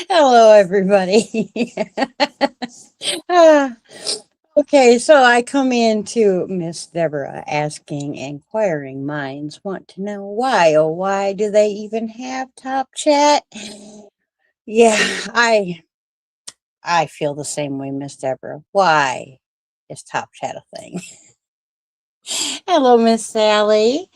Hello, everybody. Ah, okay, so I come in to Miss Deborah asking inquiring minds want to know why, oh, why do they even have Top Chat? Yeah, I feel the same way, Miss Deborah. Why is Top Chat a thing? Hello, Miss Sally.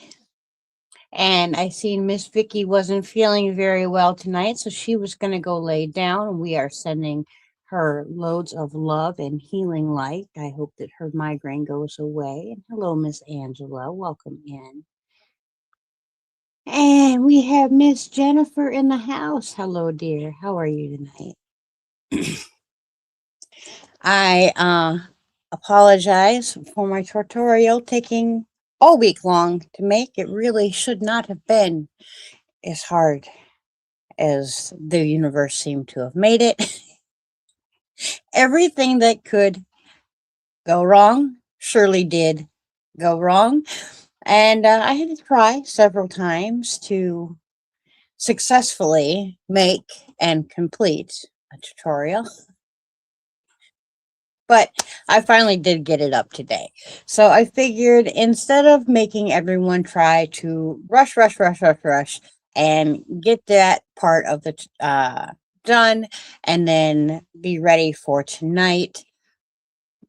And I seen Miss Vicky wasn't feeling very well tonight, so she was going to go lay down. We are sending her loads of love and healing light. I hope that her migraine goes away. And hello, Miss Angela. Welcome in. And we have Miss Jennifer in the house. Hello, dear. How are you tonight? I apologize for my tutorial taking all week long to make. It really should not have been as hard as the universe seemed to have made it. Everything that could go wrong surely did go wrong. And I had to try several times to successfully make and complete a tutorial. But I finally did get it up today. So I figured instead of making everyone try to rush, and get that part of the done and then be ready for tonight,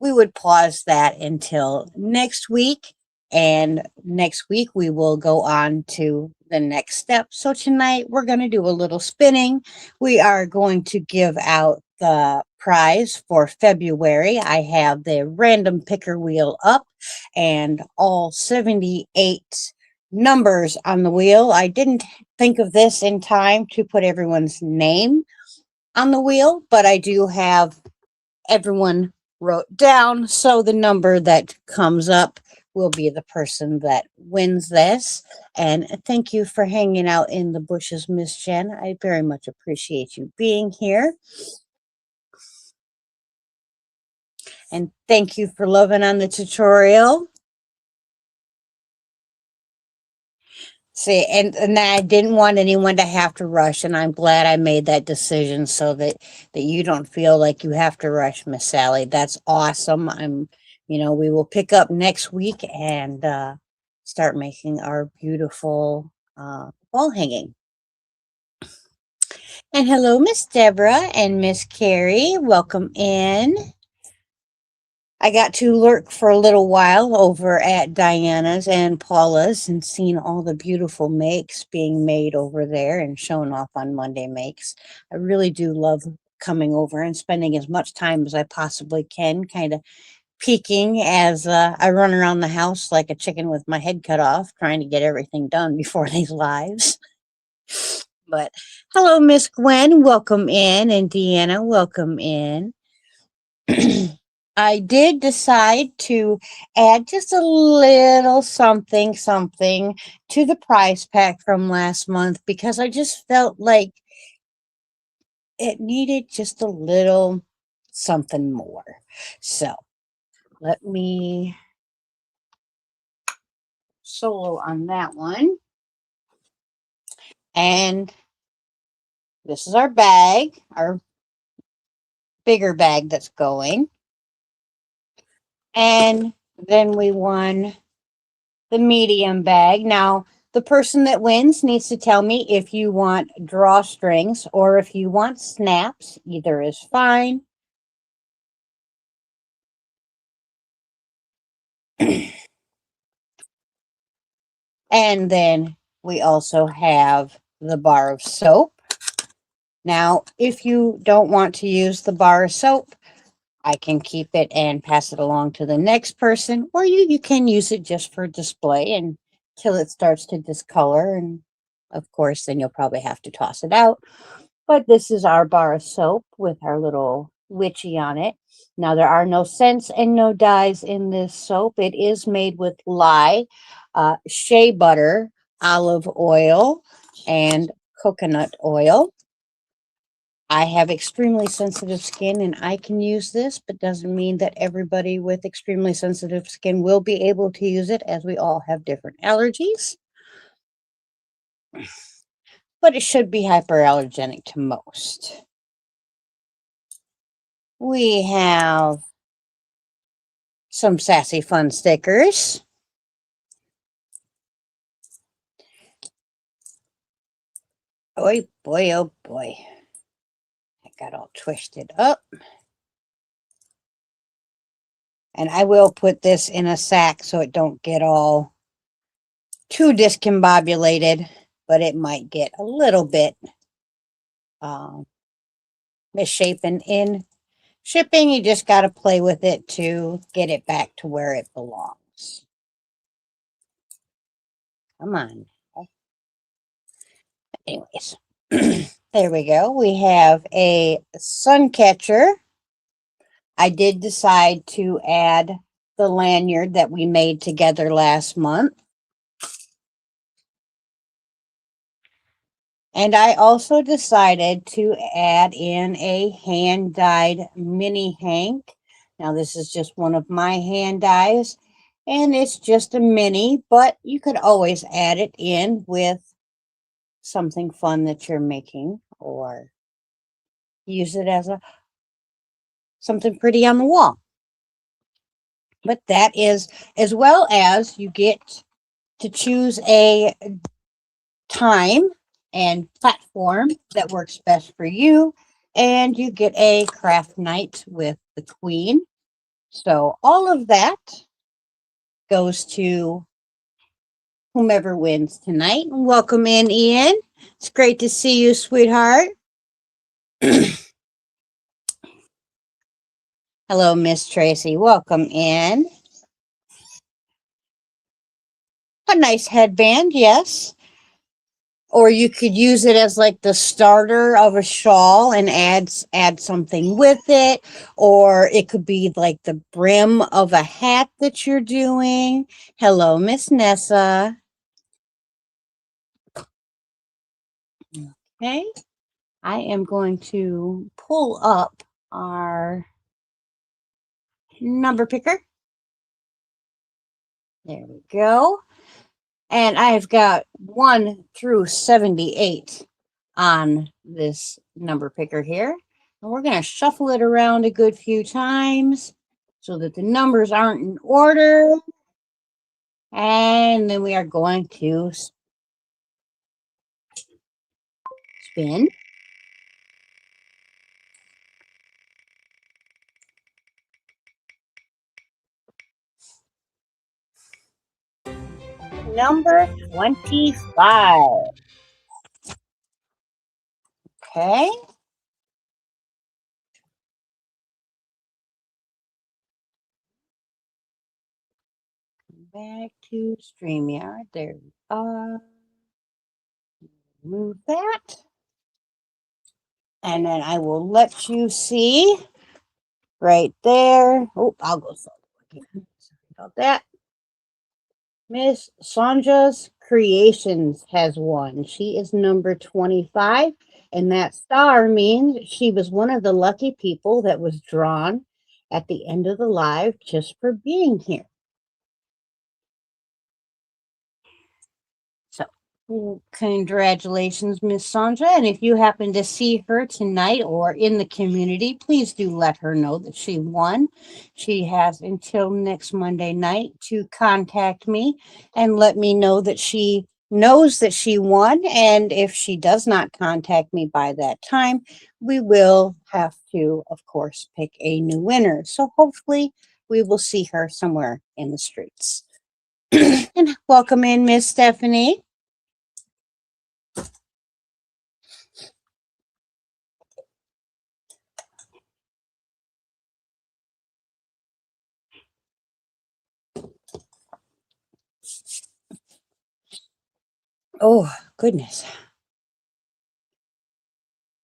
we would pause that until next week. And next week we will go on to the next step. So tonight we're going to do a little spinning. We are going to give out the prize for February. I have the random picker wheel up and all 78 numbers on the wheel. I didn't think of this in time to put everyone's name on the wheel, but I do have everyone wrote down. So the number that comes up will be the person that wins this. And thank you for hanging out in the bushes, Miss Jen. I very much appreciate you being here. And thank you for loving on the tutorial. See, and I didn't want anyone to have to rush, and I'm glad I made that decision so that you don't feel like you have to rush, Miss Sally. That's awesome. We will pick up next week and start making our beautiful wall hanging. And hello, Miss Deborah and Miss Carrie. Welcome in. I got to lurk for a little while over at Diana's and Paula's and seen all the beautiful makes being made over there and shown off on Monday Makes. I really do love coming over and spending as much time as I possibly can, kind of peeking as I run around the house like a chicken with my head cut off, trying to get everything done before these lives. But hello, Miss Gwen. Welcome in. And Deanna, welcome in. I did decide to add just a little something to the prize pack from last month because I just felt like it needed just a little something more. So let me solo on that one. And this is our bag, our bigger bag that's going. And then we won the medium bag. Now, the person that wins needs to tell me if you want drawstrings or if you want snaps. Either is fine. And then we also have the bar of soap. Now, if you don't want to use the bar of soap, I can keep it and pass it along to the next person, or you can use it just for display until it starts to discolor. And of course, then you'll probably have to toss it out. But this is our bar of soap with our little witchy on it. Now, there are no scents and no dyes in this soap. It is made with lye, shea butter, olive oil, and coconut oil. I have extremely sensitive skin and I can use this, but doesn't mean that everybody with extremely sensitive skin will be able to use it, as we all have different allergies. But it should be hyperallergenic to most. We have some Sassy Fun stickers. Oh boy, oh boy. I got all twisted up. And I will put this in a sack so it don't get all too discombobulated, but it might get a little bit misshapen in shipping. You just got to play with it to get it back to where it belongs. Come on. Anyways, there we go. We have a sun catcher. I did decide to add the lanyard that we made together last month. And I also decided to add in a hand-dyed mini Hank. Now, this is just one of my hand dyes, and it's just a mini, but you could always add it in with something fun that you're making, or use it as a something pretty on the wall. But that is, as well as you get to choose a time and platform that works best for you, and you get a craft night with the Queen. So all of that goes to whomever wins tonight. Welcome in, Ian. It's great to see you, sweetheart. Hello, Miss Tracy. Welcome in. A nice headband, yes. Or you could use it as like the starter of a shawl and add something with it. Or it could be like the brim of a hat that you're doing. Hello, Miss Nessa. Okay. I am going to pull up our number picker. There we go. And I've got 1 through 78 on this number picker here. And we're going to shuffle it around a good few times so that the numbers aren't in order. And then we are going to spin. Number 25. Okay. Back to StreamYard. There we are. Move that. And then I will let you see right there. Oh, I'll go solo again. Sorry about that. Miss Sandra's Creations has won. She is number 25, and that star means she was one of the lucky people that was drawn at the end of the live just for being here. So, congratulations, Miss Sandra. And if you happen to see her tonight or in the community, please do let her know that she won. She has until next Monday night to contact me and let me know that she knows that she won. And if she does not contact me by that time, we will have to, of course, pick a new winner. So hopefully we will see her somewhere in the streets. And welcome in, Miss Stephanie. Oh, goodness.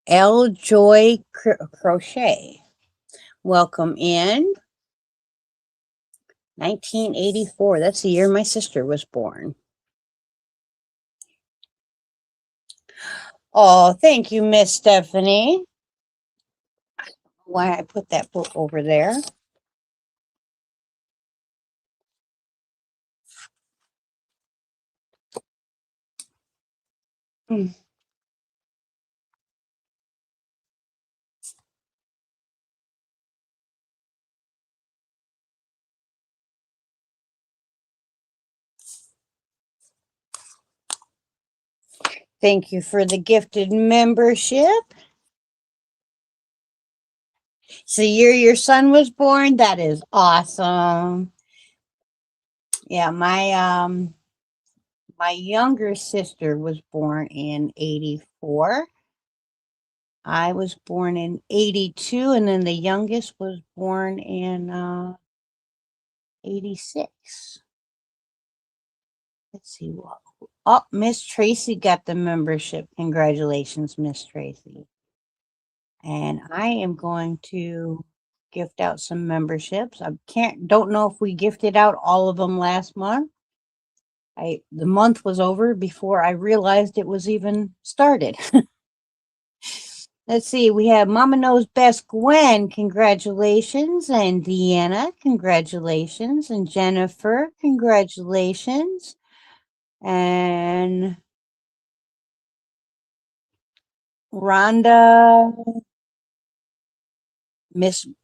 L Joy Crochet. Welcome in. 1984. That's the year my sister was born. Oh, thank you, Miss Stephanie. Why I put that book over there. Hmm. Thank you for the gifted membership. So the year your son was born, that is awesome. Yeah, my younger sister was born in 84. I was born in 82, and then the youngest was born in 86. Let's see what. Oh, Miss Tracy got the membership. Congratulations, Miss Tracy. And I am going to gift out some memberships. I don't know if we gifted out all of them last month. The month was over before I realized it was even started. Let's see, we have Mama Knows Best Gwen, congratulations, and Deanna, congratulations, and Jennifer, congratulations, and Rhonda,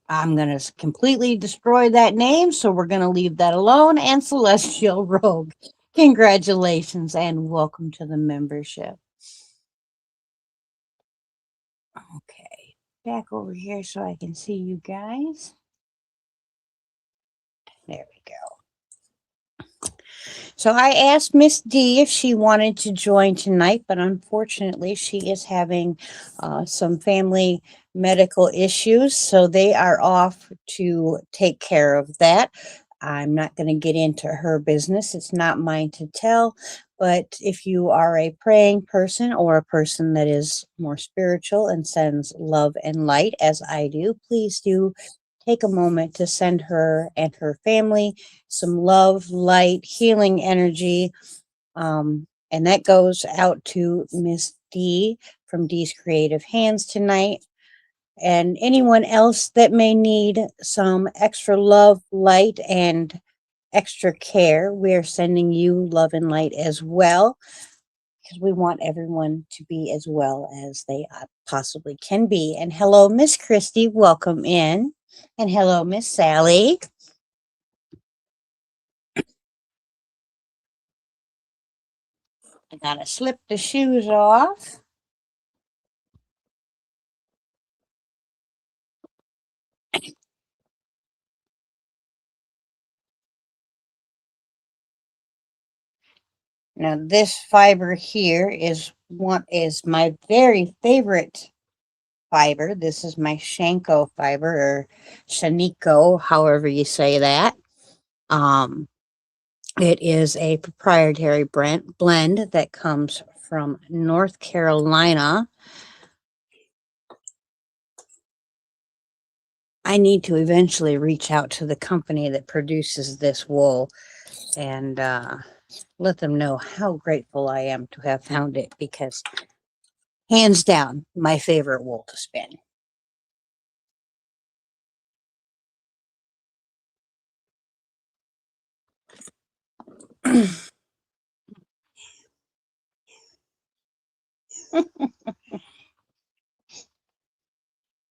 I'm going to completely destroy that name, so we're going to leave that alone, and Celestial Rogue, congratulations, and welcome to the membership. Okay, back over here so I can see you guys. There we go. So I asked Miss D if she wanted to join tonight, but unfortunately she is having some family medical issues, so they are off to take care of that. I'm not going to get into her business. It's not mine to tell. But if you are a praying person or a person that is more spiritual and sends love and light, as I do, please do take a moment to send her and her family some love, light, healing energy. And that goes out to Miss D from D's Creative Hands tonight. And anyone else that may need some extra love, light, and extra care, we're sending you love and light as well, because we want everyone to be as well as they possibly can be. And hello, Miss Christy, welcome in. And hello, Miss Sally. I gotta slip the shoes off. Now this fiber here is my very favorite fiber. This is my Shanko fiber, or Shaniko, however you say that. Um, it is a proprietary blend that comes from North Carolina. I need to eventually reach out to the company that produces this wool and let them know how grateful I am to have found it, because hands down, my favorite wool to spin.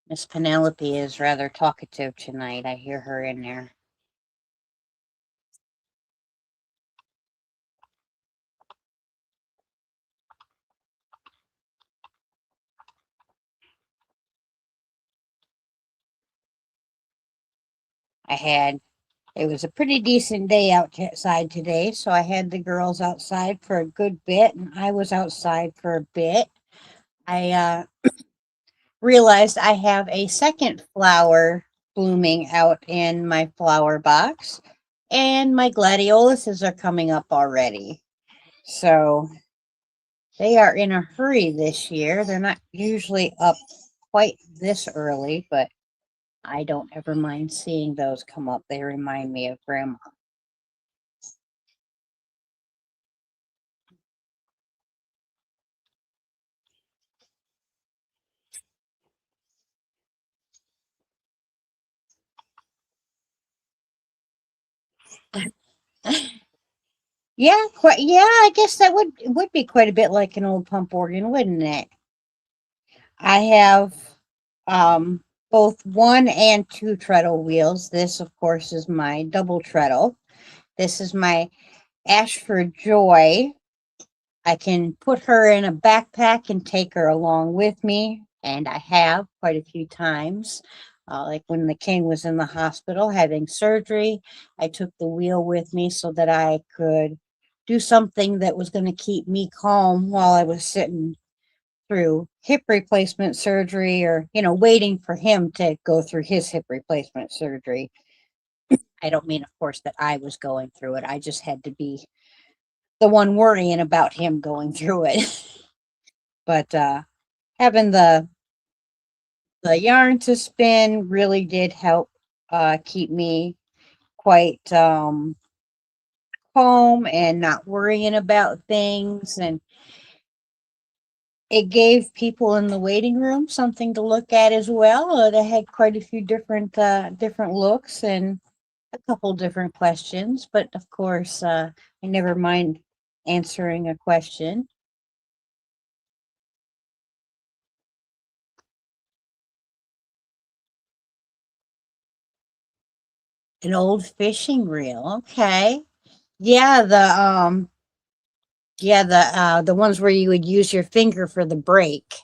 Miss Penelope is rather talkative tonight. I hear her in there. It was a pretty decent day outside today, so I had the girls outside for a good bit, and I was outside for a bit. I realized I have a second flower blooming out in my flower box, and my gladioluses are coming up already. So they are in a hurry this year. They're not usually up quite this early, but I don't ever mind seeing those come up. They remind me of Grandma. Yeah, quite. Yeah, I guess that would be quite a bit like an old pump organ, wouldn't it? I have both one and two treadle wheels. This, of course, is my double treadle. This is my Ashford Joy. I can put her in a backpack and take her along with me, and I have quite a few times. Like when the king was in the hospital having surgery, I took the wheel with me so that I could do something that was going to keep me calm while I was sitting through hip replacement surgery, or, waiting for him to go through his hip replacement surgery. I don't mean, of course, that I was going through it. I just had to be the one worrying about him going through it. But having the yarn to spin really did help keep me quite calm and not worrying about things. And it gave people in the waiting room something to look at as well. They had quite a few different looks and a couple different questions. But of course, I never mind answering a question. An old fishing reel. Okay. Yeah, the ones where you would use your finger for the break.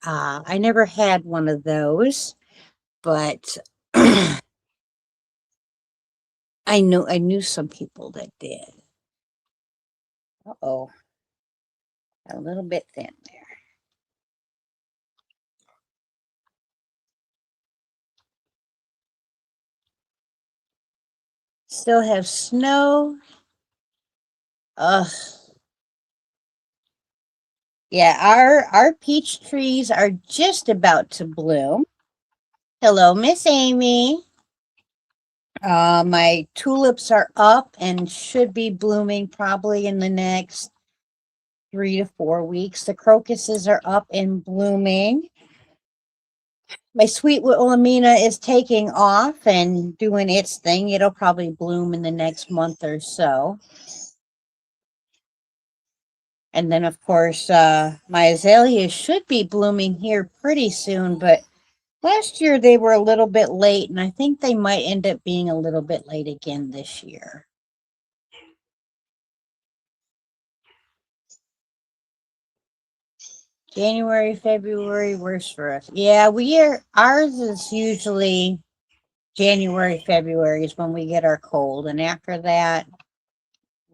I never had one of those, but I knew some people that did. Uh-oh, a little bit thin there. Still have snow. Ugh. Yeah, our peach trees are just about to bloom. Hello, Miss Amy. My tulips are up and should be blooming probably in the next 3 to 4 weeks. The crocuses are up and blooming. My sweet Wilhelmina is taking off and doing its thing. It'll probably bloom in the next month or so. And then, of course, my azaleas should be blooming here pretty soon, but last year they were a little bit late, and I think they might end up being a little bit late again this year. January, February, worse for us. Yeah, ours is usually January, February is when we get our cold, and after that,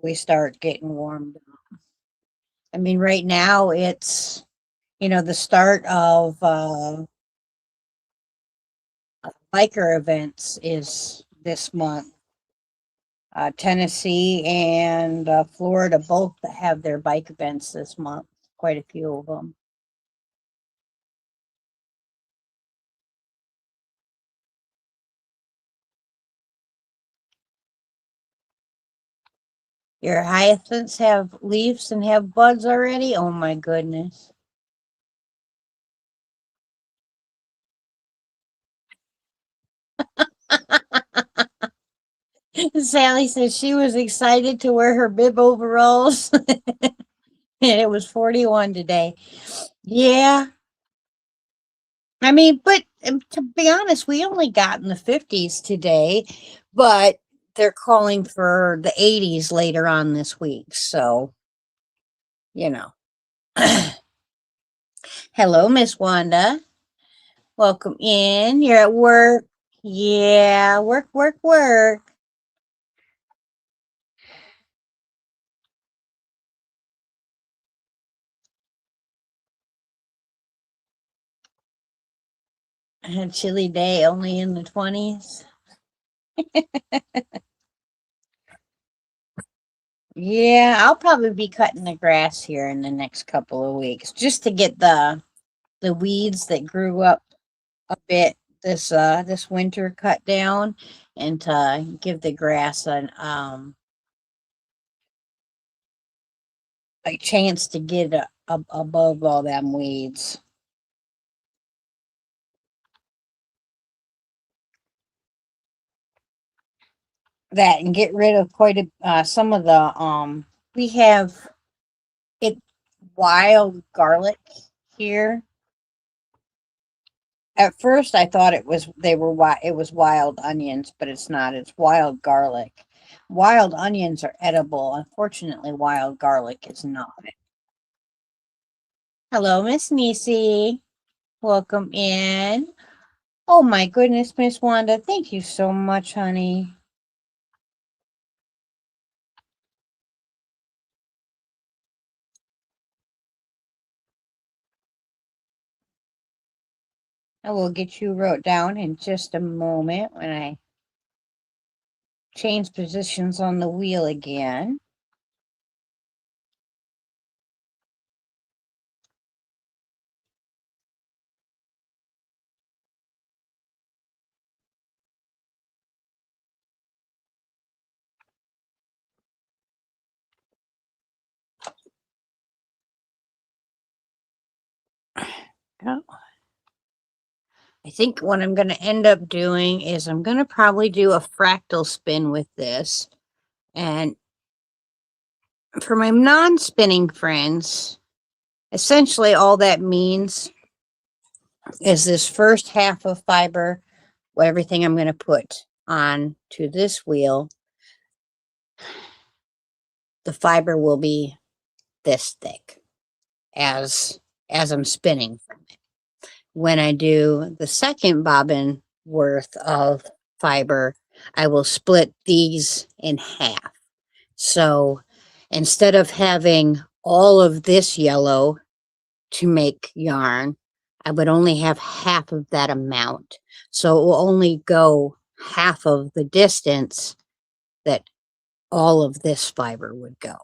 we start getting warmed up. I mean, right now it's, the start of biker events is this month. Tennessee and Florida both have their bike events this month, quite a few of them. Your hyacinths have leaves and have buds already? Oh my goodness. Sally says she was excited to wear her bib overalls. And it was 41 today. Yeah. I mean, but to be honest, we only got in the 50s today, but they're calling for the 80s later on this week. So, you know. Hello, Miss Wanda. Welcome in. You're at work. Yeah, work, work, work. A chilly day, only in the 20s. Yeah, I'll probably be cutting the grass here in the next couple of weeks just to get the weeds that grew up a bit this winter cut down, and to give the grass an a chance to get above all them weeds. That and get rid of quite some of the we have it wild garlic here. At first, I thought it was wild onions, but it's not. It's wild garlic. Wild onions are edible. Unfortunately, wild garlic is not. Hello, Miss Nisi. Welcome in. Oh my goodness, Miss Wanda. Thank you so much, honey. I will get you wrote down in just a moment when I change positions on the wheel again. Oh. I think what I'm going to end up doing is I'm going to probably do a fractal spin with this. And for my non-spinning friends, essentially all that means is this first half of fiber, everything I'm going to put on to this wheel, the fiber will be this thick as I'm spinning from it. When I do the second bobbin worth of fiber, I will split these in half. So instead of having all of this yellow to make yarn, I would only have half of that amount. So it will only go half of the distance that all of this fiber would go.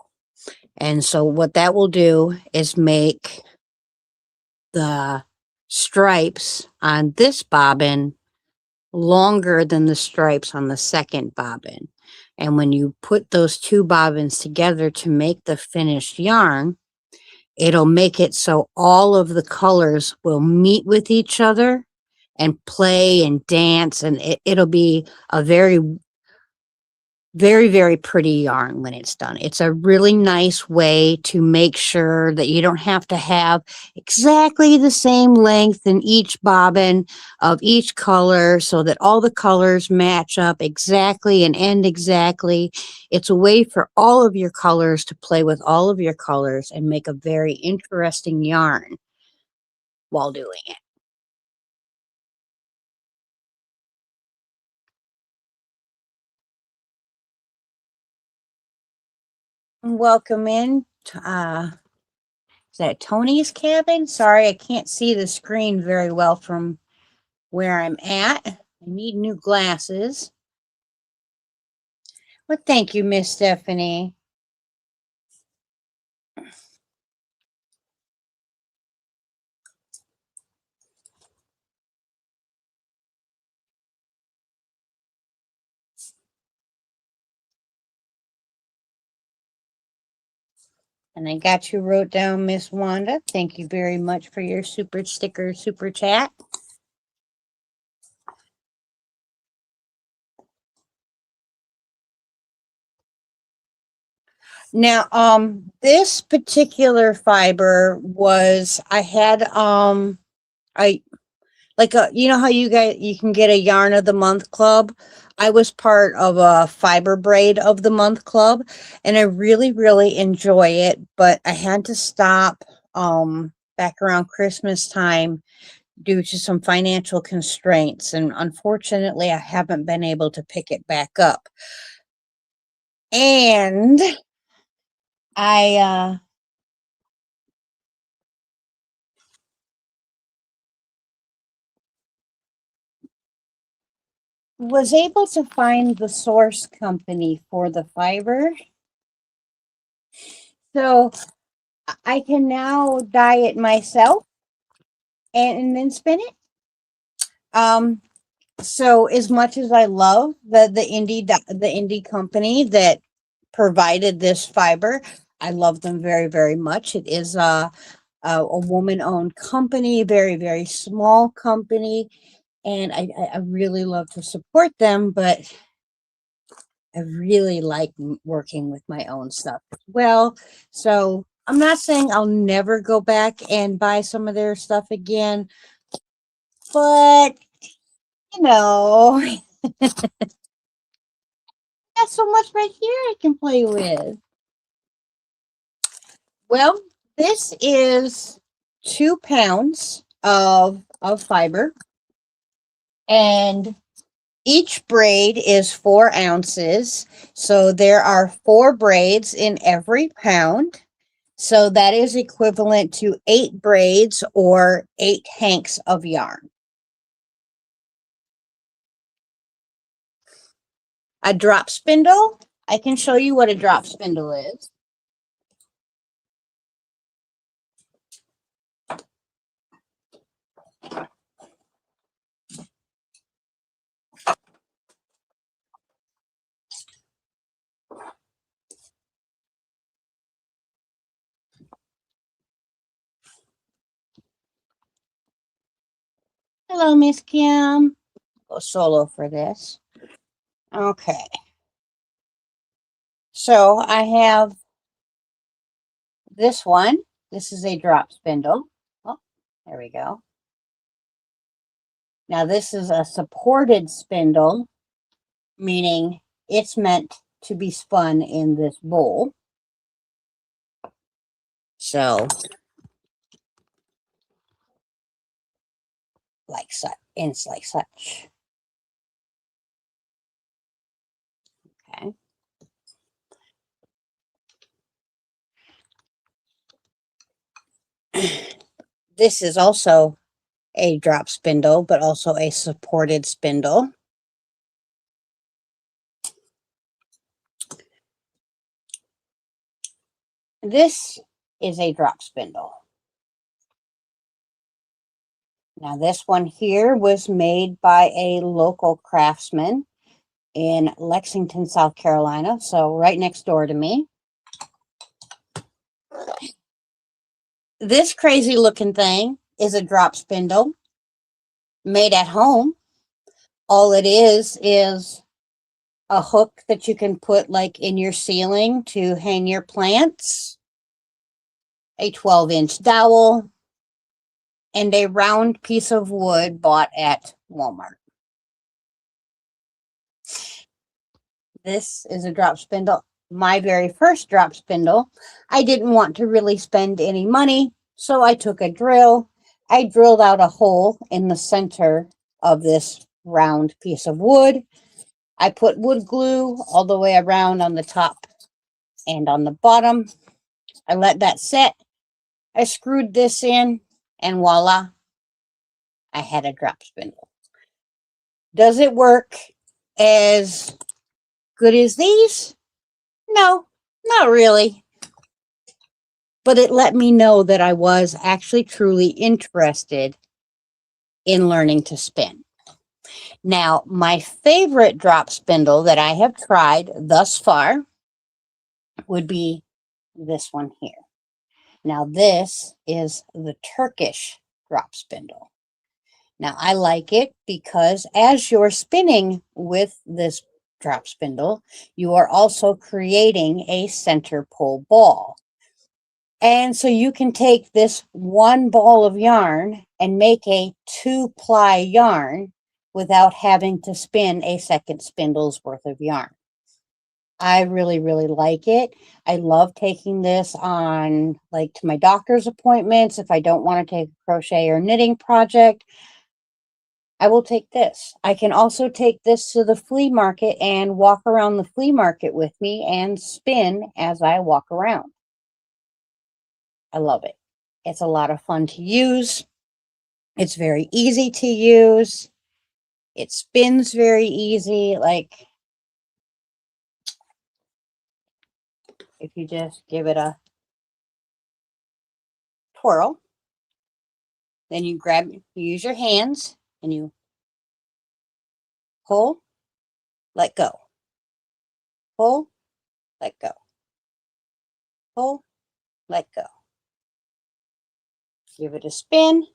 And so what that will do is make the stripes on this bobbin longer than the stripes on the second bobbin. And when you put those two bobbins together to make the finished yarn, it'll make it so all of the colors will meet with each other and play and dance, and it'll be a very, very, very pretty yarn when it's done. It's a really nice way to make sure that you don't have to have exactly the same length in each bobbin of each color so that all the colors match up exactly and end exactly. It's a way for all of your colors to play with all of your colors and make a very interesting yarn while doing it. Welcome in. Is that Tony's cabin? Sorry, I can't see the screen very well from where I'm at. I need new glasses. Well, thank you, Miss Stephanie. And I got you wrote down, Miss Wanda. Thank you very much for your super sticker, super chat. Now, this particular fiber was, I had, I, like you know how you can get a yarn of the month club. I was part of a fiber braid of the month club, and I really, really enjoy it, but I had to stop back around Christmas time due to some financial constraints, and unfortunately I haven't been able to pick it back up. And I was able to find the source company for the fiber. So I can now dye it myself and then spin it. So as much as I love the indie company that provided this fiber, I love them very, very much. It is a woman-owned company, very, very small company, and I really love to support them, but I really like working with my own stuff as well. So I'm not saying I'll never go back and buy some of their stuff again, but you know, got so much right here I can play with. Well, this is 2 pounds of fiber, and each braid is 4 ounces. So there are 4 braids in every pound. So that is equivalent to 8 braids or 8 hanks of yarn. A drop spindle. I can show you what a drop spindle is. Hello, Miss Kim. Go solo for this. Okay. So I have this one. This is a drop spindle. Oh, there we go. Now this is a supported spindle, meaning it's meant to be spun in this bowl. So, like such, like such. Okay. This is also a drop spindle, but also a supported spindle. This is a drop spindle. Now this one here was made by a local craftsman in Lexington, South Carolina, so right next door to me. This crazy looking thing is a drop spindle made at home. All it is a hook that you can put like in your ceiling to hang your plants, a 12-inch dowel, and a round piece of wood bought at Walmart. This is a drop spindle. My very first drop spindle. I didn't want to really spend any money, so I took a drill. I drilled out a hole in the center of this round piece of wood. I put wood glue all the way around on the top and on the bottom. I let that set. I screwed this in, and voila, I had a drop spindle. Does it work as good as these? No, not really. But it let me know that I was actually truly interested in learning to spin. Now, my favorite drop spindle that I have tried thus far would be this one here. Now, this is the Turkish drop spindle. Now, I like it because as you're spinning with this drop spindle, you are also creating a center pull ball. And so you can take this one ball of yarn and make a 2-ply yarn without having to spin a second spindle's worth of yarn. I really, really like it. I love taking this on, like, to my doctor's appointments. If I don't want to take a crochet or knitting project, I will take this. I can also take this to the flea market and walk around the flea market with me and spin as I walk around. I love it. It's a lot of fun to use. It's very easy to use. It spins very easy. Like, if you just give it a twirl, then you use your hands and you pull, let go, pull, let go, pull, let go. Give it a spin,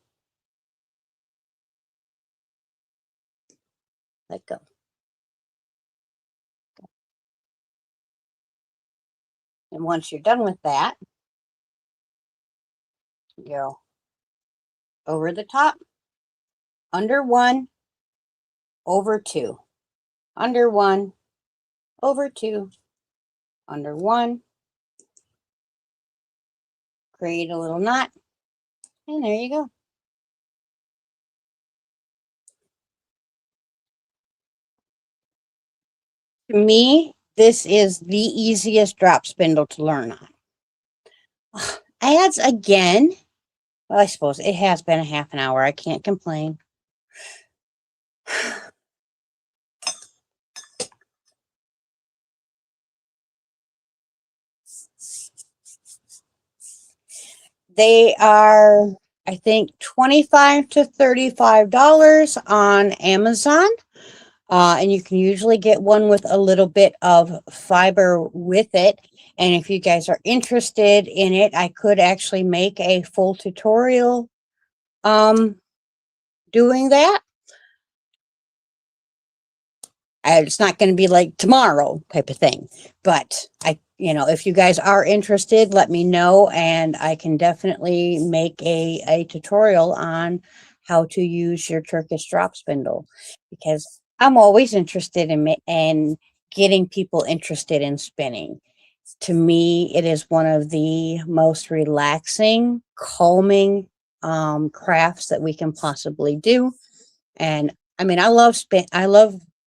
let go. And once you're done with that, you go over the top, under one, over two, under one, over 2, under 1, create a little knot, and there you go. To me, this is the easiest drop spindle to learn on. Ads again. Well, I suppose it has been a half an hour. I can't complain. They are, I think, $25 to $35 on Amazon. And you can usually get one with a little bit of fiber with it. And if you guys are interested in it, I could actually make a full tutorial doing that. It's not going to be like tomorrow type of thing, but if you guys are interested, let me know, and I can definitely make a tutorial on how to use your Turkish drop spindle, because I'm always interested in getting people interested in spinning. To me, it is one of the most relaxing, calming crafts that we can possibly do. And I mean, I love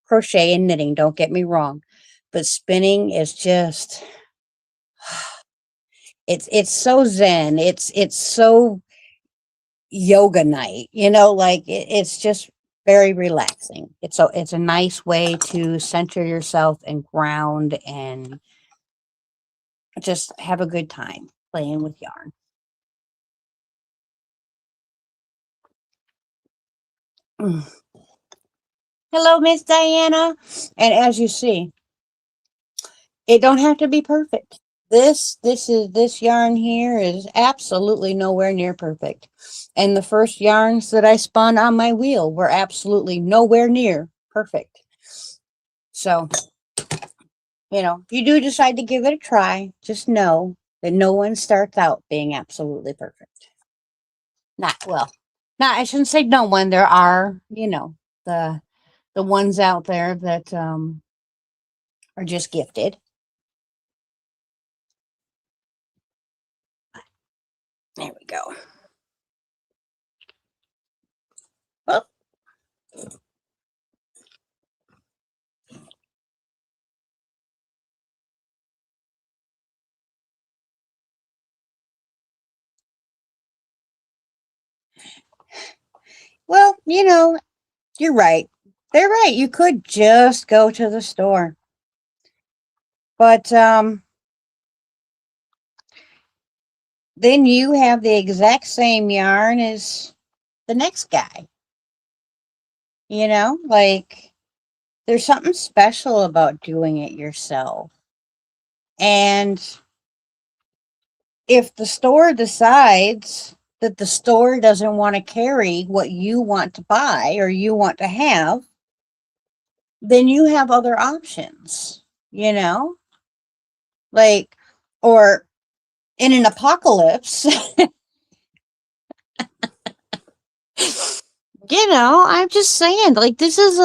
crochet and knitting, don't get me wrong, but spinning is just it's so zen. It's so yoga night, like it's just very relaxing. It's a nice way to center yourself and ground and just have a good time playing with yarn. Mm. Hello, Miss Diana. And as you see, it don't have to be perfect. This yarn here is absolutely nowhere near perfect. And the first yarns that I spun on my wheel were absolutely nowhere near perfect. So, if you do decide to give it a try, just know that no one starts out being absolutely perfect. I shouldn't say no one. There are, the ones out there that are just gifted. There we go. Oh. Well, you're right. They're right. You could just go to the store. But then you have the exact same yarn as the next guy. Like there's something special about doing it yourself. And if the store decides that the store doesn't want to carry what you want to buy or you want to have, then you have other options, like, or in an apocalypse, I'm just saying, like, this is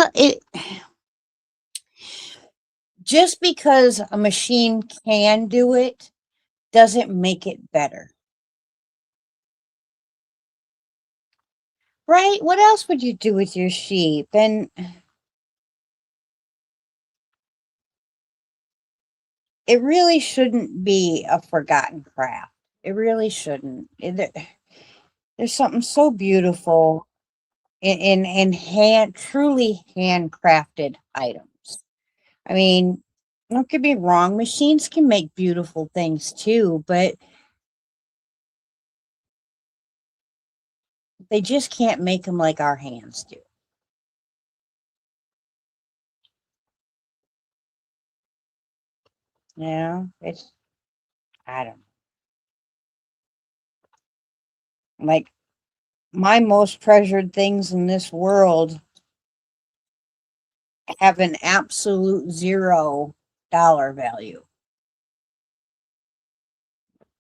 just because a machine can do it doesn't make it better. Right? What else would you do with your sheep? And it really shouldn't be a forgotten craft. It really shouldn't. There's something so beautiful in truly handcrafted items. I mean, don't get me wrong, machines can make beautiful things too, but they just can't make them like our hands do. It's, I don't know. Like, my most treasured things in this world have an absolute $0 value.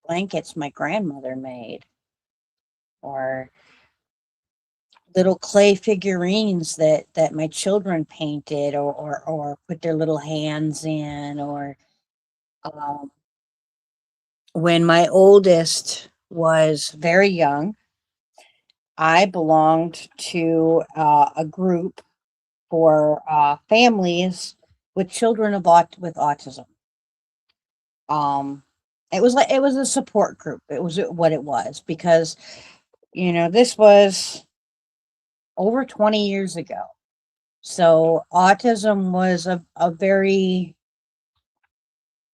Blankets my grandmother made, or little clay figurines that my children painted or put their little hands in, or um, when my oldest was very young, I belonged to a group for families with children with autism. Um, it was a support group. It was what it was, because this was over 20 years ago. So autism was a very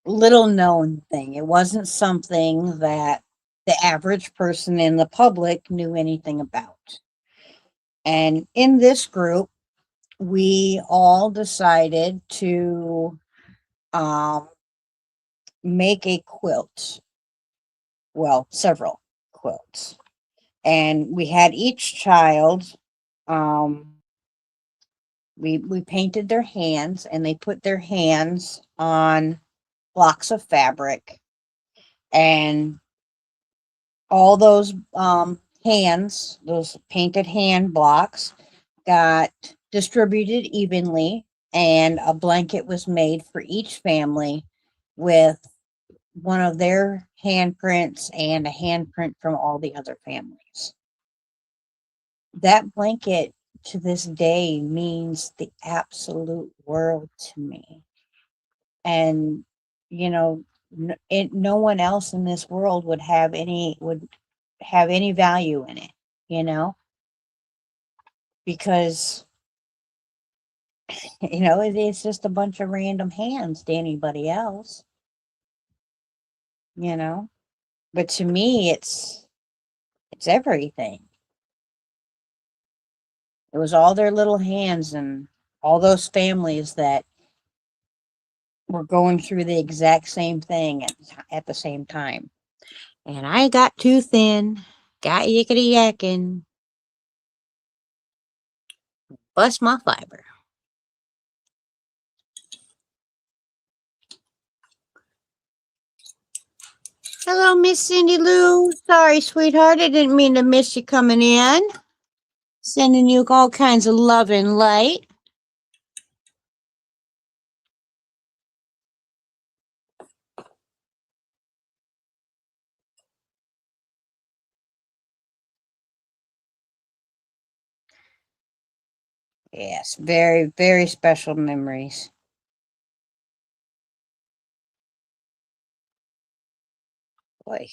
little known thing. It wasn't something that the average person in the public knew anything about. And in this group, we all decided to um, make a quilt. Well, several quilts. And we had each child, um, we painted their hands, and they put their hands on blocks of fabric, and all those hands, those painted hand blocks, got distributed evenly, and a blanket was made for each family with one of their handprints and a handprint from all the other families. That blanket to this day means the absolute world to me. And, no one else in this world would have any value in it, you know, because, it's just a bunch of random hands to anybody else, you know, but to me, it's everything. It was all their little hands and all those families that were going through the exact same thing at the same time. And I got too thin, got yickety yakking, bust my fiber. Hello, Miss Cindy Lou. Sorry, sweetheart. I didn't mean to miss you coming in. Sending you all kinds of love and light. Yes, very, very special memories. Boy,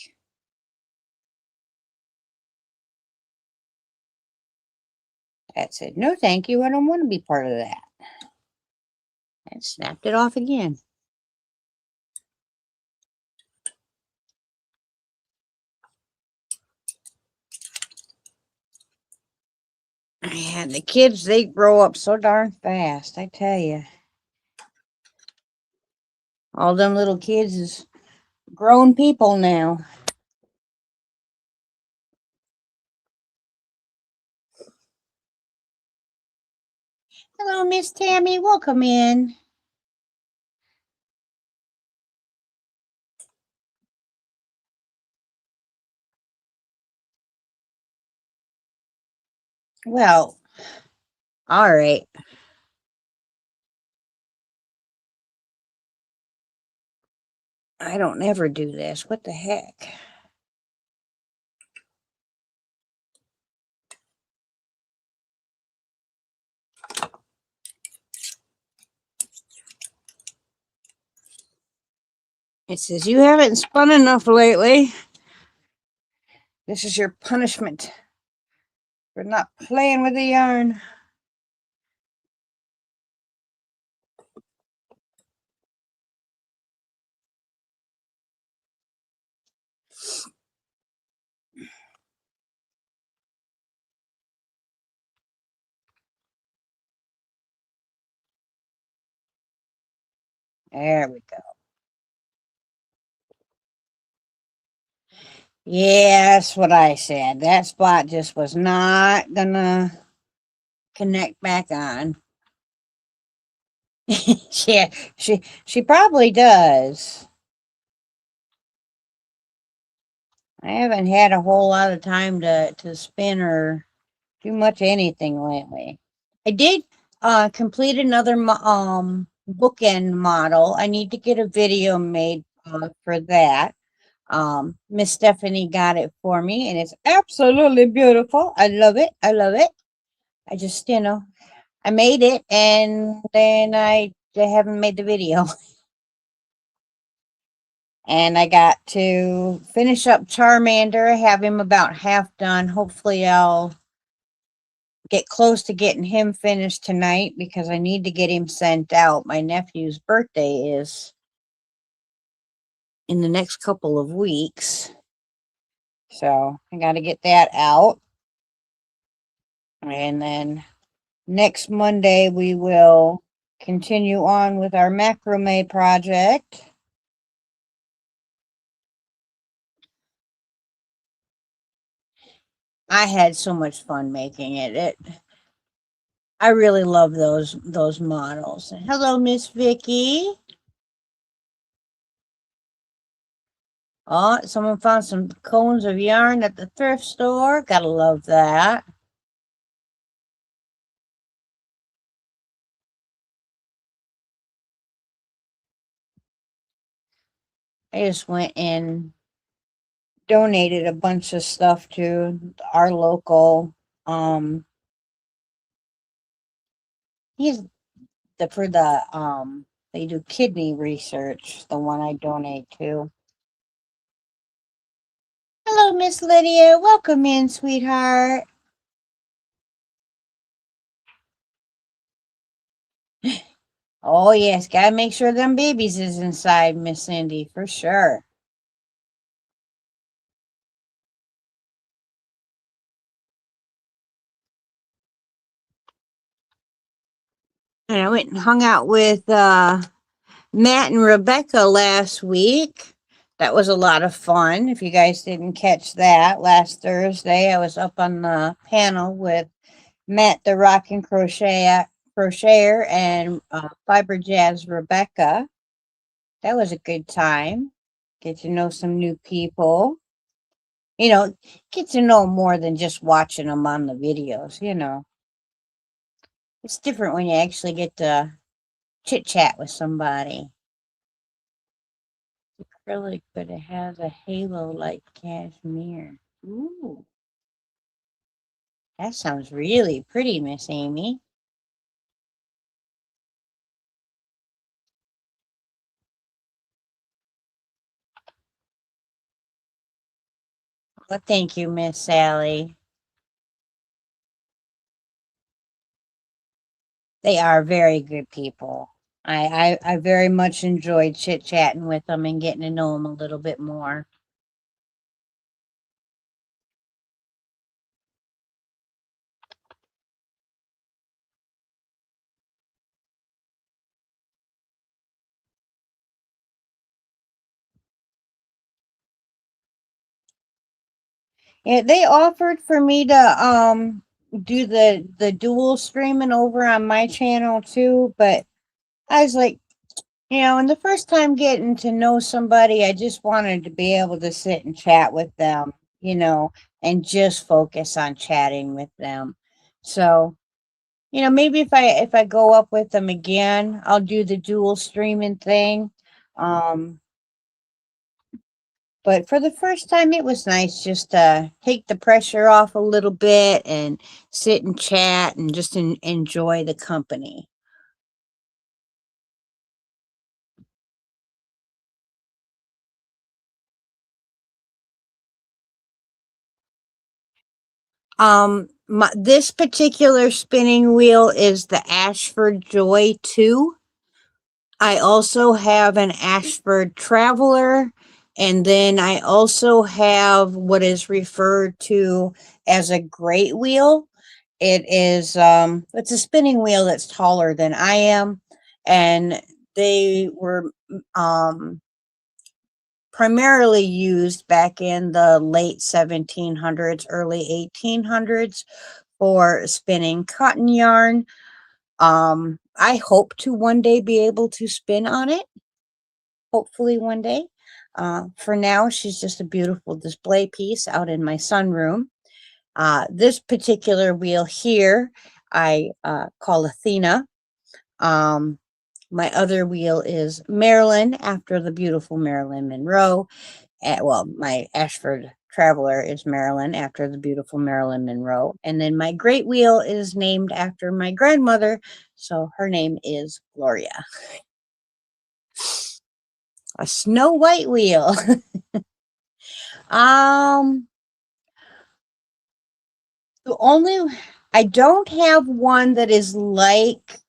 that said, no, thank you. I don't want to be part of that. And snapped it off again. And the kids, they grow up so darn fast, I tell you. All them little kids is grown people now. Hello, Miss Tammy. Welcome in. Well, all right. I don't ever do this. What the heck? It says, you haven't spun enough lately. This is your punishment for not playing with the yarn. There we go. Yeah, that's what I said. That spot just was not gonna connect back on. Yeah, she probably does. I haven't had a whole lot of time to spin or too much anything lately. I did complete another bookend model. I need to get a video made for that. Miss Stephanie got it for me, and it's absolutely beautiful. I love it. I love it. I just, I made it, and then I haven't made the video. And I got to finish up Charmander. I have him about half done. Hopefully I'll get close to getting him finished tonight because I need to get him sent out. My nephew's birthday is in the next couple of weeks. So I got to get that out. And then next Monday we will continue on with our macrame project. I had so much fun making it. I really love those models. Hello, Miss Vicky. Oh, someone found some cones of yarn at the thrift store. Gotta love that. I just went and donated a bunch of stuff to our local he's for the they do kidney research, the one I donate to. Hello, Miss Lydia. Welcome in, sweetheart. Oh yes, gotta make sure them babies is inside, Miss Cindy, for sure. And I went and hung out with Matt and Rebecca last week. That was a lot of fun. If you guys didn't catch that last Thursday, I was up on the panel with Matt, the rock and crocheter, and Fiber Jazz Rebecca. That was a good time. Get to know some new people. Get to know more than just watching them on the videos. It's different when you actually get to chit chat with somebody. Acrylic, but it has a halo like cashmere. Ooh, that sounds really pretty, Miss Amy. Well, thank you, Miss Sally. They are very good people. I very much enjoyed chit chatting with them and getting to know them a little bit more. Yeah, they offered for me to do the dual streaming over on my channel too, but I was like, and the first time getting to know somebody, I just wanted to be able to sit and chat with them, and just focus on chatting with them. So, maybe if I go up with them again, I'll do the dual streaming thing. But for the first time, it was nice just to take the pressure off a little bit and sit and chat and just enjoy the company. This particular spinning wheel is the Ashford Joy 2. I also have an Ashford Traveler, and then I also have what is referred to as a great wheel. It's a spinning wheel that's taller than I am, and they were primarily used back in the late 1700s, early 1800s for spinning cotton yarn. I hope to one day be able to spin on it. Hopefully one day. For now, she's just a beautiful display piece out in my sunroom. This particular wheel here, I call Athena. Um, my other wheel is Marilyn, after the beautiful Marilyn Monroe. Well, my Ashford Traveler is Marilyn, after the beautiful Marilyn Monroe. And then my great wheel is named after my grandmother. So her name is Gloria. A Snow White wheel. um, the only, I don't have one that is like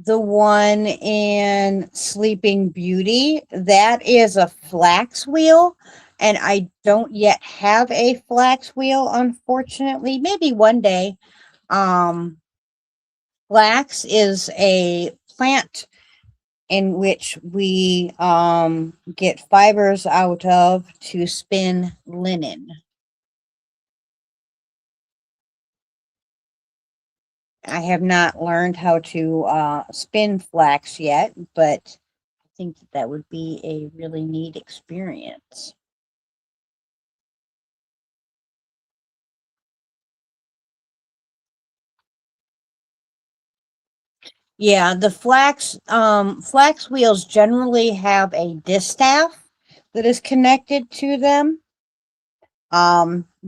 the one in Sleeping Beauty. That is a flax wheel, and I don't yet have a flax wheel, unfortunately. Maybe one day. Um, Flax is a plant in which we get fibers out of to spin linen. I have not learned how to spin flax yet, but I think that would be a really neat experience. Yeah, the flax wheels generally have a distaff that is connected to them.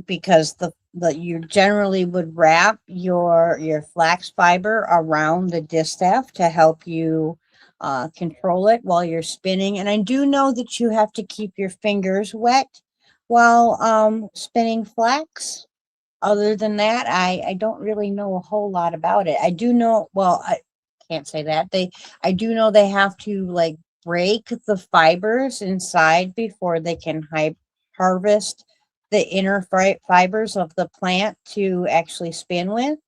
Because the you generally would wrap your flax fiber around the distaff to help you control it while you're spinning. And I do know that you have to keep your fingers wet while spinning flax. Other than that, I don't really know a whole lot about it. I do know, well, I can't say that. I do know they have to like break the fibers inside before they can harvest the inner fibers of the plant to actually spin with.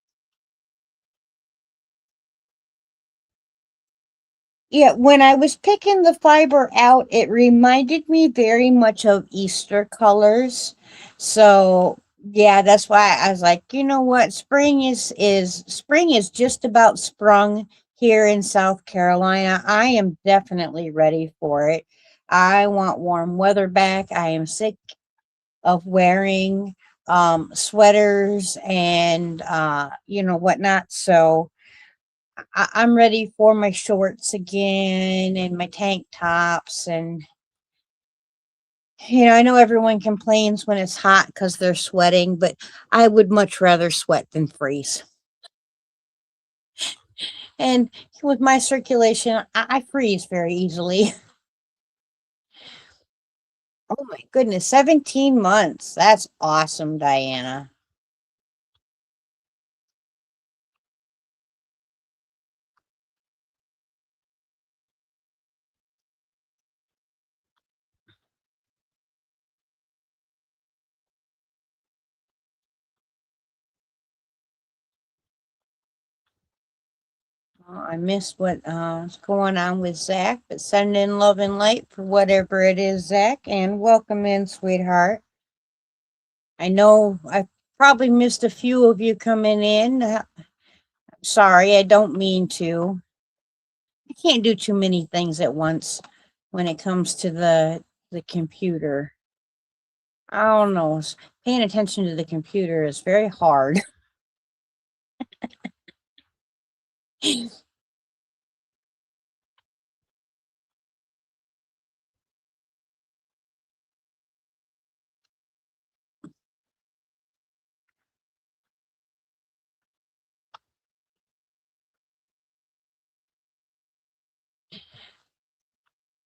Yeah, when I was picking the fiber out, it reminded me very much of Easter colors. So, yeah, that's why I was like, you know what? Spring is just about sprung here in South Carolina. I am definitely ready for it. I want warm weather back. I am sick of wearing sweaters and whatnot. So, I'm ready for my shorts again and my tank tops. And, I know everyone complains when it's hot because they're sweating, but I would much rather sweat than freeze. And with my circulation, I freeze very easily. Oh my goodness, 17 months. That's awesome, Diana. I missed what's going on with Zach, but send in love and light for whatever it is, Zach, and welcome in, sweetheart. I know I probably missed a few of you coming in. Sorry, I don't mean to. I can't do too many things at once when it comes to the computer. I don't know. Paying attention to the computer is very hard.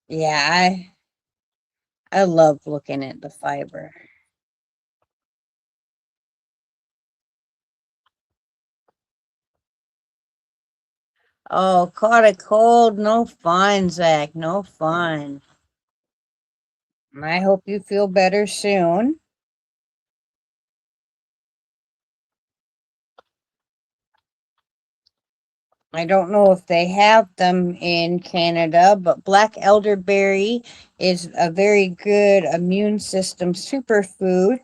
Yeah, I love looking at the fiber. Oh, caught a cold. No fun, Zach. No fun. I hope you feel better soon. I don't know if they have them in Canada, but black elderberry is a very good immune system superfood.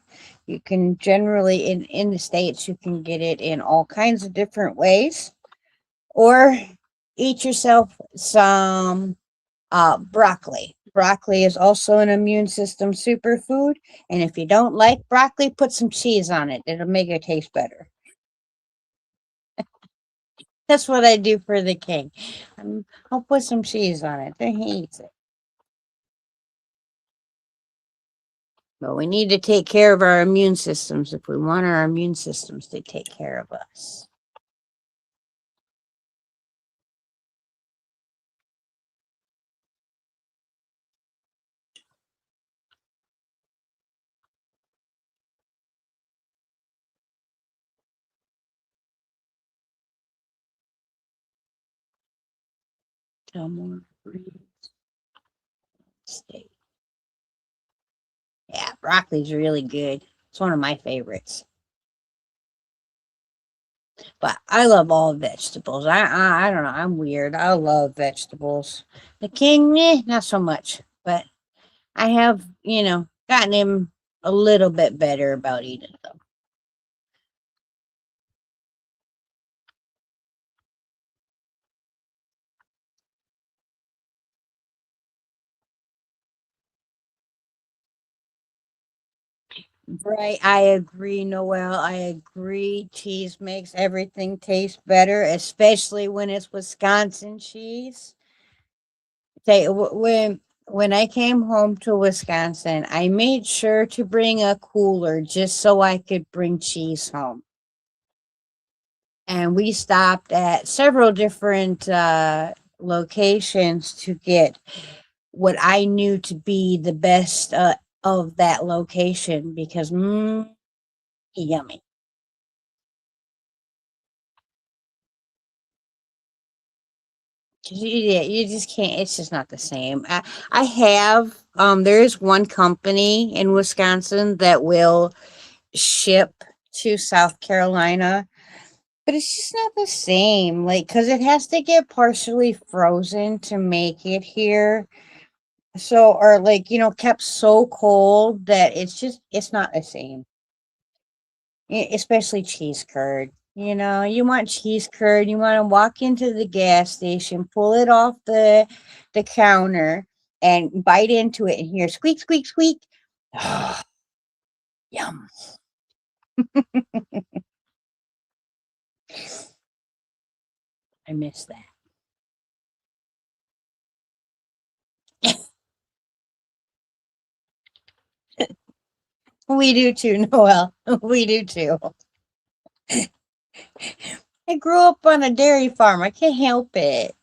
You can generally, in the States, you can get it in all kinds of different ways. Or eat yourself some broccoli. broccoli is also an immune system superfood. And if you don't like broccoli, put some cheese on it. It'll make it taste better. That's what I do for the king. I'll put some cheese on it. Then he eats it. But we need to take care of our immune systems if we want our immune systems to take care of us. More steak. Yeah, broccoli's really good. It's one of my favorites. But I love all vegetables. I don't know. I'm weird. I love vegetables. The king, not so much. But I have, gotten him a little bit better about eating them. Right. I agree, Noel. I agree. Cheese makes everything taste better, especially when it's Wisconsin cheese. When I came home to Wisconsin, I made sure to bring a cooler just so I could bring cheese home. And we stopped at several different locations to get what I knew to be the best of that location because yummy. You just can't. It's just not the same. I have. There is one company in Wisconsin that will ship to South Carolina, but it's just not the same. Like, because it has to get partially frozen to make it here. So, or like, kept so cold that it's not the same. Especially cheese curd. You want cheese curd, you want to walk into the gas station, pull it off the counter and bite into it and hear squeak, squeak, squeak. Yum. I miss that. We do too, Noel. We do too. I grew up on a dairy farm. I can't help it.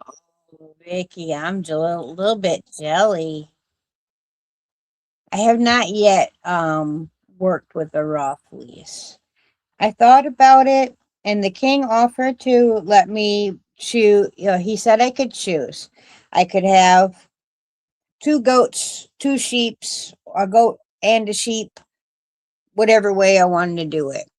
Oh, Vicky, I'm a little bit jelly. I have not yet worked with a raw fleece. I thought about it, and the king offered to let me choose. He said I could choose. I could have two goats, two sheeps, a goat and a sheep, whatever way I wanted to do it.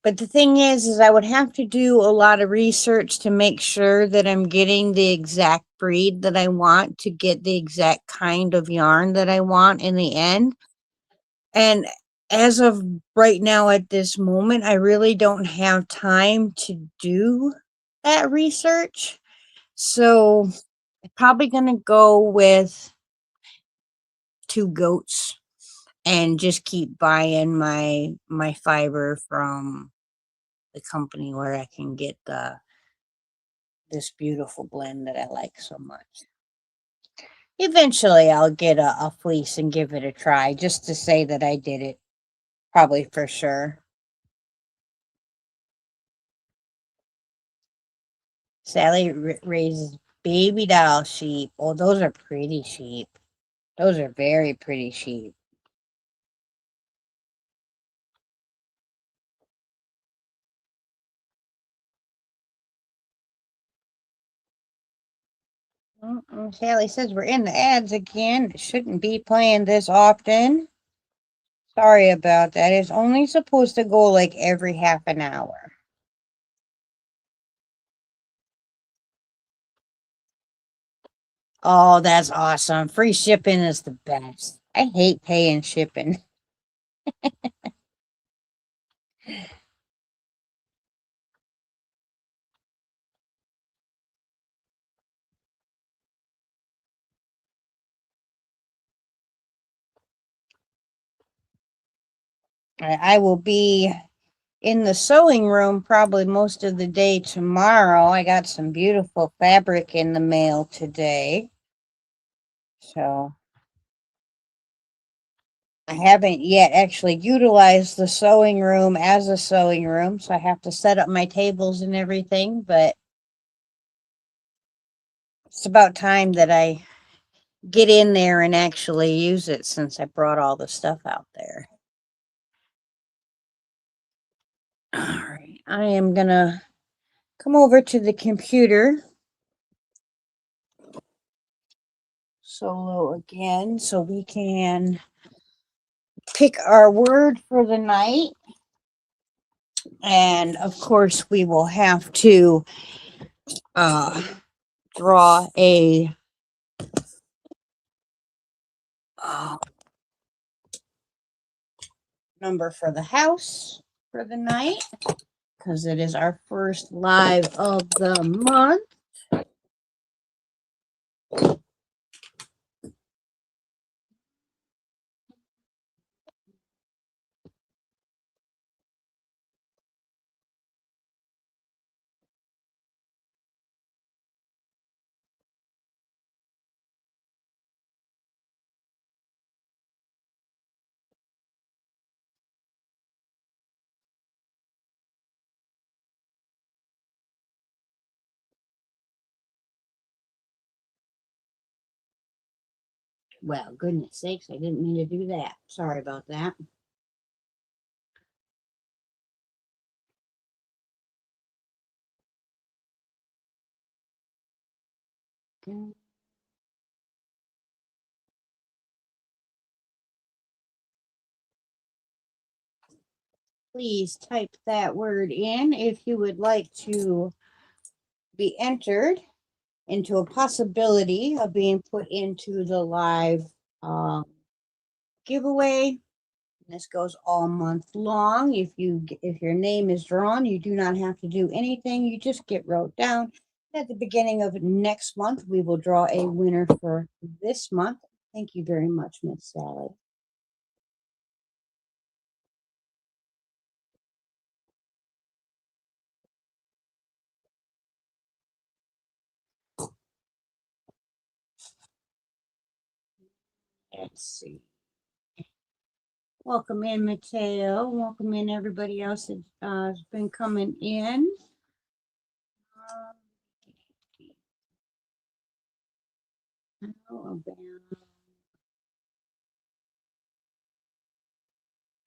But the thing is I would have to do a lot of research to make sure that I'm getting the exact breed that I want to get the exact kind of yarn that I want in the end. And as of right now, at this moment, I really don't have time to do that research. So I'm probably going to go with two goats and just keep buying my fiber from the company where I can get this beautiful blend that I like so much. Eventually, I'll get a fleece and give it a try just to say that I did it, probably for sure. Sally raises baby doll sheep. Oh, those are pretty sheep. Those are very pretty sheep. Sally says we're in the ads again. It shouldn't be playing this often. Sorry about that. It's only supposed to go like every half an hour. Oh, that's awesome. Free shipping is the best. I hate paying shipping. I will be in the sewing room probably most of the day tomorrow. I got some beautiful fabric in the mail today. So I haven't yet actually utilized the sewing room as a sewing room. So I have to set up my tables and everything, but it's about time that I get in there and actually use it since I brought all the stuff out there. All right, I am gonna come over to the computer solo again so we can pick our word for the night. And of course, we will have to draw a uh, number for the house for the night because it is our first live of the month. Well, goodness sakes, I didn't mean to do that. Sorry about that. Okay. Please type that word in if you would like to be entered into a possibility of being put into the live giveaway. This goes all month long. If your name is drawn, you do not have to do anything. You just get wrote down. At the beginning of next month, we will draw a winner for this month. Thank you very much, Miss Sally. Let's see. Welcome in, Mateo. Welcome in, everybody else that has been coming in.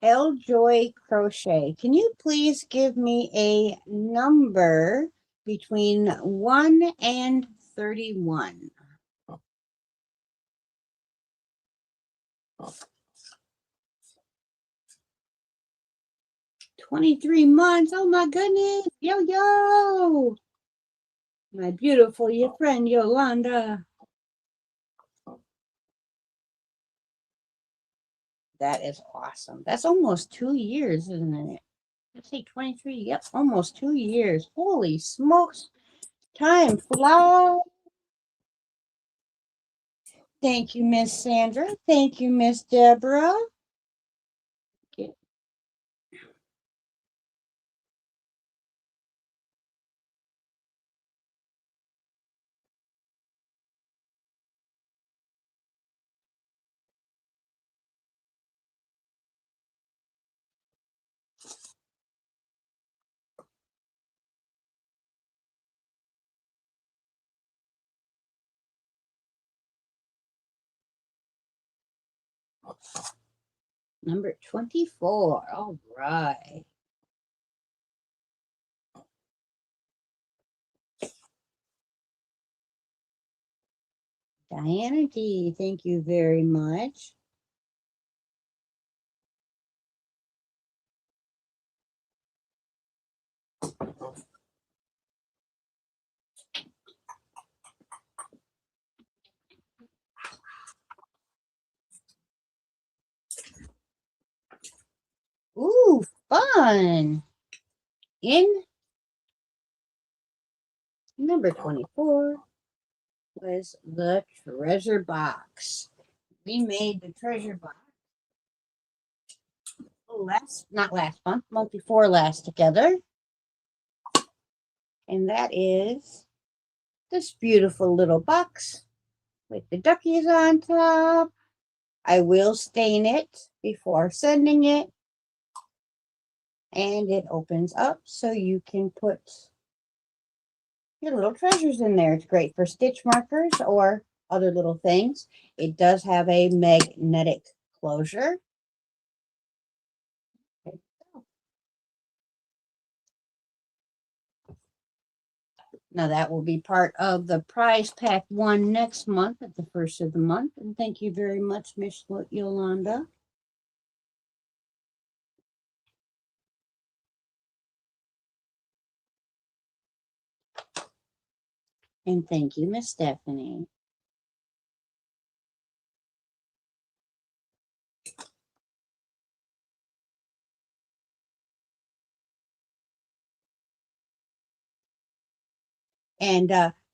L Joy Crochet. Can you please give me a number between 1 and 31? 23 months. Oh my goodness. Yo, yo. My beautiful your friend Yolanda. That is awesome. That's almost 2 years, isn't it? Let's say 23. Yep, almost 2 years. Holy smokes. Time flies. Thank you, Miss Sandra. Thank you, Miss Deborah. Okay. Number 24. All right. Diana D, thank you very much. Ooh, fun. In number 24 was the treasure box. We made the treasure box not last month, month before last together. And that is this beautiful little box with the duckies on top. I will stain it before sending it. And it opens up so you can put your little treasures in there. It's great for stitch markers or other little things. It does have a magnetic closure. Now that will be part of the prize pack one next month at the first of the month. And thank you very much, Miss Yolanda. And thank you, Miss Stephanie. And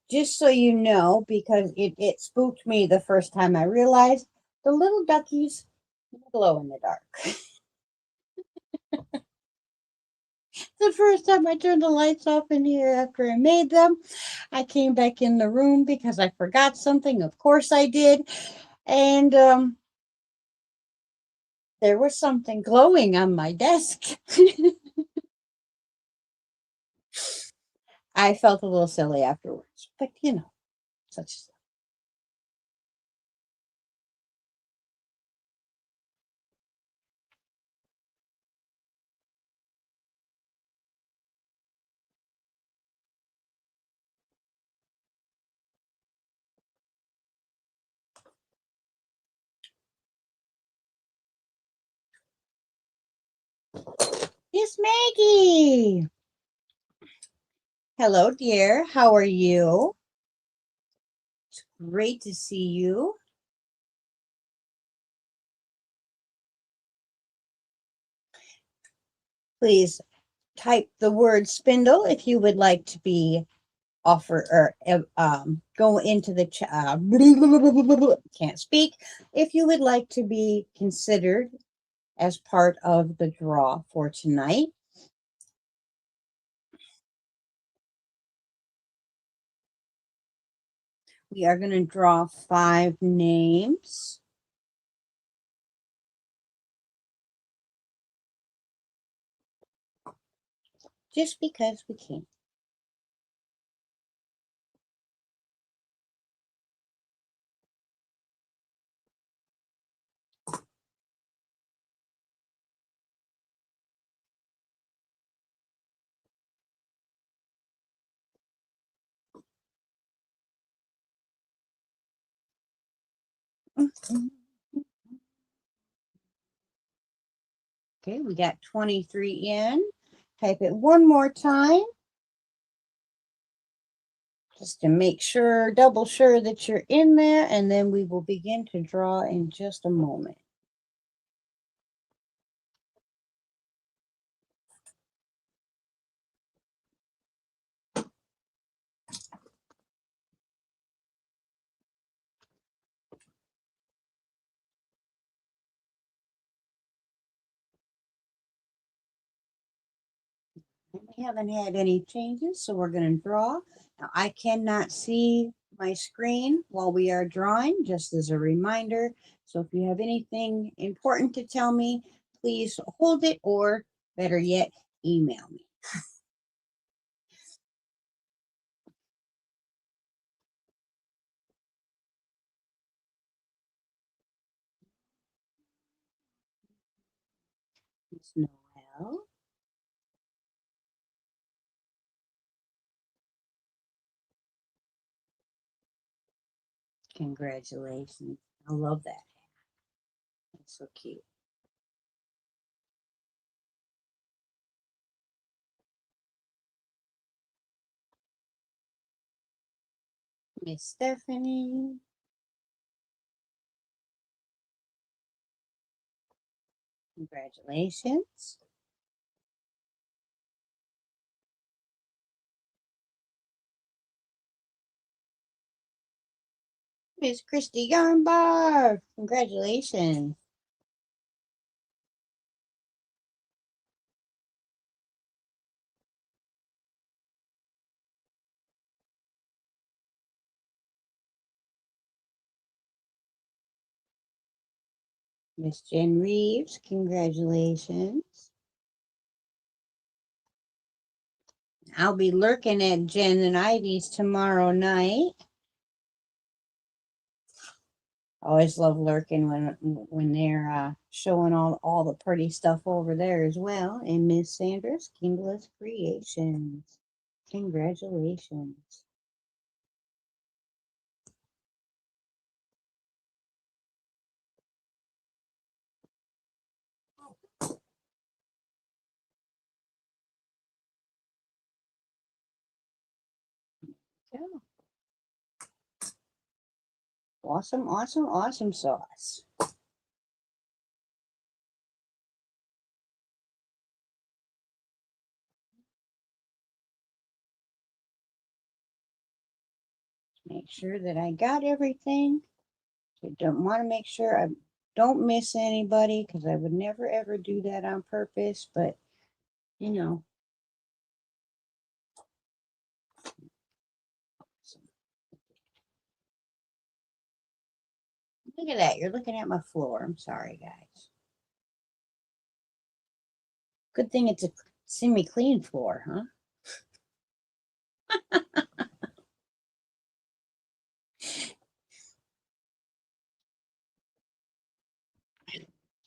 just so you know, because it spooked me the first time I realized the little duckies glow in the dark. The first time I turned the lights off in here after I made them, I came back in the room because I forgot something. Of course I did. And there was something glowing on my desk. I felt a little silly afterwards, but you know, such stuff. It's Maggie. Hello, dear. How are you? Great to see you. Please type the word spindle if you would like to be offer or go into the chat. Can't speak. If you would like to be considered as part of the draw for tonight, we are going to draw 5 names. Just because we can. Okay, we got 23 in. Type it one more time. Just to make sure, double sure that you're in there, and then we will begin to draw in just a moment. We haven't had any changes, so we're going to draw. Now, I cannot see my screen while we are drawing, just as a reminder. So if you have anything important to tell me, please hold it, or better yet, email me. Miss Noel. Congratulations. I love that. It's so cute. Miss Stephanie. Congratulations. Miss Christy Yarnbar. Congratulations. Miss Jen Reeves. Congratulations. I'll be lurking at Jen and Ivy's tomorrow night. Always love lurking when they're showing all the pretty stuff over there as well. And Miss Sandra's Kingless Creations. Congratulations. Yeah. Awesome, awesome, awesome sauce. Make sure that I got everything. I don't want to make sure I don't miss anybody because I would never ever do that on purpose, but you know. Look at that. You're looking at my floor. I'm sorry, guys. Good thing it's a semi-clean floor, huh?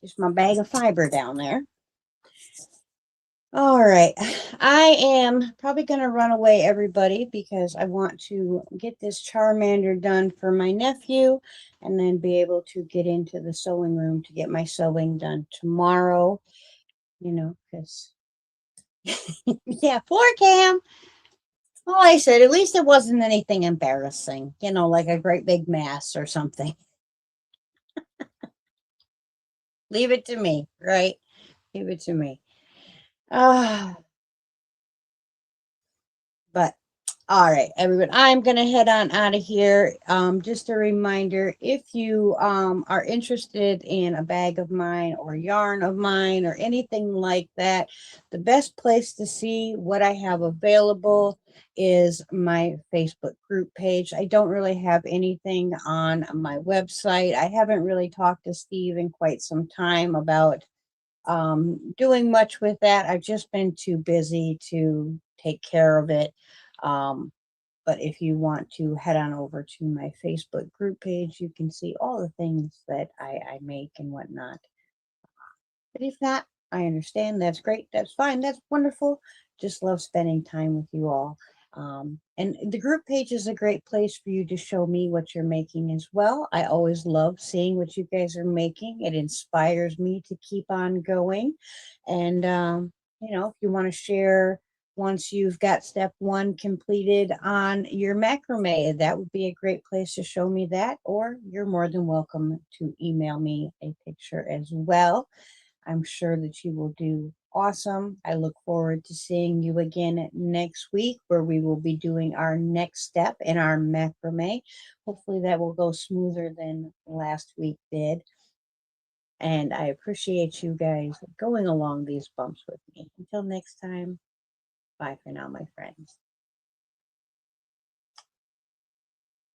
Just my bag of fiber down there. All right. I am probably going to run away, everybody, because I want to get this Charmander done for my nephew and then be able to get into the sewing room to get my sewing done tomorrow, because, yeah, floor cam. Well, I said, at least it wasn't anything embarrassing, like a great big mess or something. Leave it to me, right? Leave it to me. Ah, but all right, everyone, I'm going to head on out of here. Just a reminder, if you are interested in a bag of mine or yarn of mine or anything like that, the best place to see what I have available is my Facebook group page. I don't really have anything on my website. I haven't really talked to Steve in quite some time about doing much with that. I've just been too busy to take care of it. Um, but if you want to head on over to my Facebook group page, you can see all the things that I make and whatnot. But if not, I understand. That's great. That's fine. That's wonderful. Just love spending time with you all. And the group page is a great place for you to show me what you're making as well. I always love seeing what you guys are making. It inspires me to keep on going. And, if you want to share once you've got step one completed on your macrame, that would be a great place to show me that. Or you're more than welcome to email me a picture as well. I'm sure that you will do awesome. I look forward to seeing you again next week where we will be doing our next step in our macrame. Hopefully that will go smoother than last week did. And I appreciate you guys going along these bumps with me. Until next time, bye for now, my friends.